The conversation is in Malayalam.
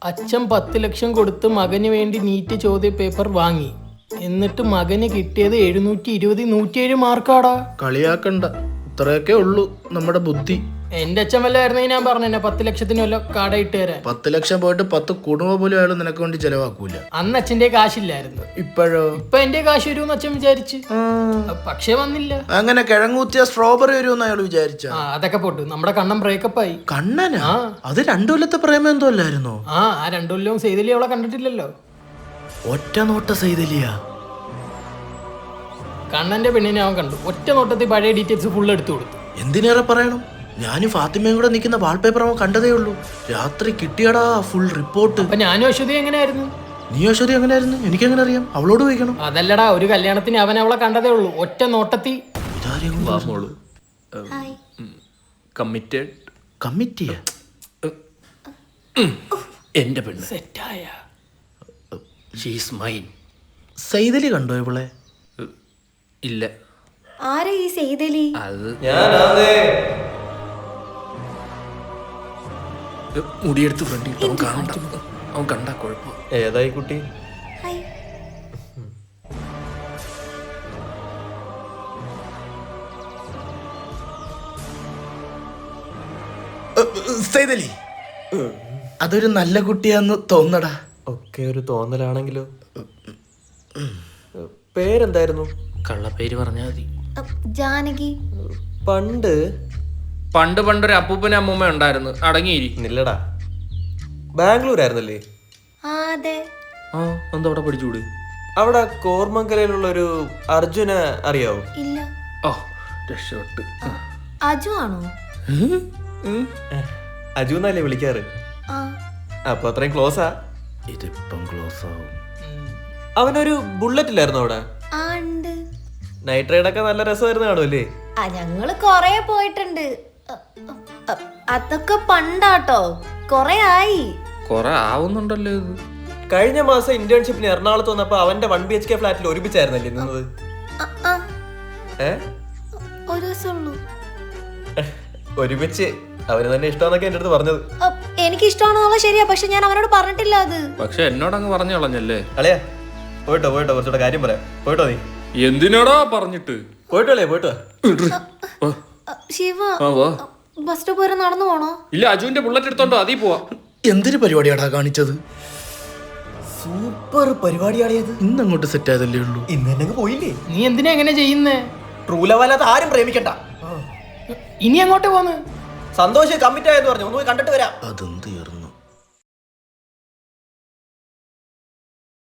അച്ഛൻ 10 ലക്ഷം കൊടുത്ത് മകന് വേണ്ടി നീറ്റ് ചോദ്യ പേപ്പർ വാങ്ങി. എന്നിട്ട് മകന് കിട്ടിയത് 720 107 മാർക്കാടാ. കളിയാക്കണ്ട, ഇത്രയൊക്കെ ഉള്ളൂ നമ്മുടെ ബുദ്ധി. എന്റെ അച്ഛൻ വല്ലായിരുന്നെങ്കിൽ ഞാൻ പറഞ്ഞ 10 ലക്ഷത്തിന് വല്ല കട ഇട്ട് തരാൻ. 10 ലക്ഷം പോയിട്ട് 10 കുടുംബം പോലും അയാൾ നിനക്ക് വേണ്ടി ചെലവാക്കൂല. അന്ന് അച്ഛന്റെ കാശില്ലായിരുന്നു. ഇപ്പോഴോ? ഇപ്പൊ എന്റെ കാശ് വരുമെന്ന് അച്ഛൻ വിചാരിച്ച്, പക്ഷേ വന്നില്ല. അങ്ങനെ കിഴങ്ങൂത്തിയ സ്ട്രോബെറി വരുമെന്ന് അയാൾ വിചാരിച്ച. അതൊക്കെ പോട്ട് നമ്മുടെ കണ്ണൻ ബ്രേക്കപ്പ് ആയി. കണ്ണനാ? അത് 2 കൊല്ലത്തെ പ്രേമം എന്തോ അല്ലായിരുന്നോ? ആ 2 കൊല്ലവും സെയ്തലി അവളെ കണ്ടിട്ടില്ലല്ലോ. ഒറ്റ നോട്ട സെയ്തലിയാ? കണ്ണന്റെ പെണ്ണിനെ അവൻ കണ്ടു. ഒറ്റ നോട്ടത്തിൽ പഴയ ഡീറ്റെയിൽസ് ഫുൾ എടുത്തു കൊടുത്തു. എന്തിനേറെ പറയണം, ഞാനും ഫാത്തിമയും കൂടെ നിൽക്കുന്ന വാൾപേപ്പർ അവൻ കണ്ടതേ ഉള്ളൂ. രാത്രി കിട്ടിയടാ ഫുൾ റിപ്പോർട്ട്. അപ്പൊ ഞാനും അശ്വതി എങ്ങനെയായിരുന്നു? നീ അശ്വതി എങ്ങനെയായിരുന്നു? എനിക്കെങ്ങനെ അറിയാം? അവളോട് ചോദിക്കണം. അതല്ലടാ, ഒരു കല്യാണത്തിന് അവൻ അവളെ കണ്ടതേ ഉള്ളൂ. ഒറ്റ നോട്ടത്തിൽ. കമ്മിറ്റിയാ? എന്റെ പെണ്ണ് സെറ്റായ ഷീസ് മൈൻ. സെയ്തലി കണ്ടോ ഇവളെ? ഇല്ല. ആരാ ഈ സെയ്തലി? അത് മുടിയെടുത്ത് ഫ്രണ്ട് ഇട്ട് അവൻ കാണണ്ട. അവൻ കണ്ടാ കുഴപ്പം. ഏതായി കുട്ടി? ഹായ്. സെയ്തലി അതൊരു നല്ല കുട്ടിയാന്ന് തോന്നടാ. ഒക്കെ ഒരു തോന്നലാണെങ്കിലോ. പേരെന്തായിരുന്നു? കള്ളപ്പേര് പറഞ്ഞാ മതി. ജാനകി. പണ്ട് പണ്ടൊരു അപ്പൂപ്പനും അമ്മൂമ്മ ഉണ്ടായിരുന്നു. ഇല്ലടാ, ബാംഗ്ലൂർ ആയിരുന്നല്ലേ? അതെ. ആ എന്താ അവിടെ പഠിച്ചൂട്? അവിടെ കോർമംഗലയിലുള്ള ഒരു അർജുനെ അറിയാവോ? ഇല്ല. ഓ രക്ഷപ്പെട്ട്. അജു ആണോ? അജു എന്നല്ലേ വിളിക്കാറ്? ആ. അപ്പൊ അത്രയും ക്ലോസാ? ഇതിപ്പം ക്ലോസ് ആവും. അവനൊരു ബുള്ളറ്റില്ലായിരുന്നു അവിടെ? ആ ഉണ്ട്. നൈറ്റ് റൈഡൊക്കെ നല്ല രസമായിരുന്നു കാണുമല്ലേ? ഞങ്ങള് കൊറേ പോയിട്ടുണ്ട്. അതൊക്കെ പണ്ടാട്ടോ, കൊറേ ആയി. കൊറേ ആവുന്നുണ്ടല്ലോ ഇത്. കഴിഞ്ഞ മാസം ഇന്റേൺഷിപ്പിന് എറണാകുളത്ത് വന്നപ്പോ അവന്റെ 1 BHK ഫ്ലാറ്റിൽ ഒരുമിച്ചായിരുന്നല്ലേ നിന്നത്? ഒരു ദിവസം ഉള്ളൂ. ഒരുമിച്ച് അവന് തന്നെ ഇഷ്ടമാന്നൊക്കെ എന്റെ അടുത്ത് പറഞ്ഞത്. എനിക്ക് ഇഷ്ടമാണെന്നുള്ള ശരിയാ, പക്ഷെ ഞാൻ അവനോട് പറഞ്ഞിട്ടില്ല അത്. പക്ഷെ എന്നോടങ്ങ് പറഞ്ഞു കളഞ്ഞല്ലേ. അളിയാ പോയിട്ടോ കുറച്ചുകൂടെ കാര്യം പറയാം. പോയിട്ടോ നീ. എന്തിനാടാ പറഞ്ഞിട്ട്? പോയിട്ടോ അളിയാ പോയിട്ടോ. ശിവ, ബസ് സ്റ്റോപ്പ് വരെ നടന്നു പോണോ? ഇല്ല, അജുവിന്റെ ബുള്ളറ്റ് എടുത്തോണ്ടോ അതീ പോവാ. എന്തൊരു പരിപാടിയാടാ കാണിച്ചത്? സൂപ്പർ പരിപാടിയാളിയത്. ഇന്ന് അങ്ങോട്ട് സെറ്റ് ആയതല്ലേ ഉള്ളൂ. ഇന്ന് തന്നെ പോയില്ലേ? നീ എന്തിനാ എങ്ങനെ ചെയ്യുന്നേ? ട്രൂലവല്ലാത്ത ആരും പ്രേമിക്കണ്ട. ഇനി അങ്ങോട്ട് പോന്ന്. സന്തോഷം കമ്മിറ്റ് ആയെന്ന് പറഞ്ഞു. ഒന്ന് പോയി കണ്ടിട്ട് വരാം. അതെന്ത്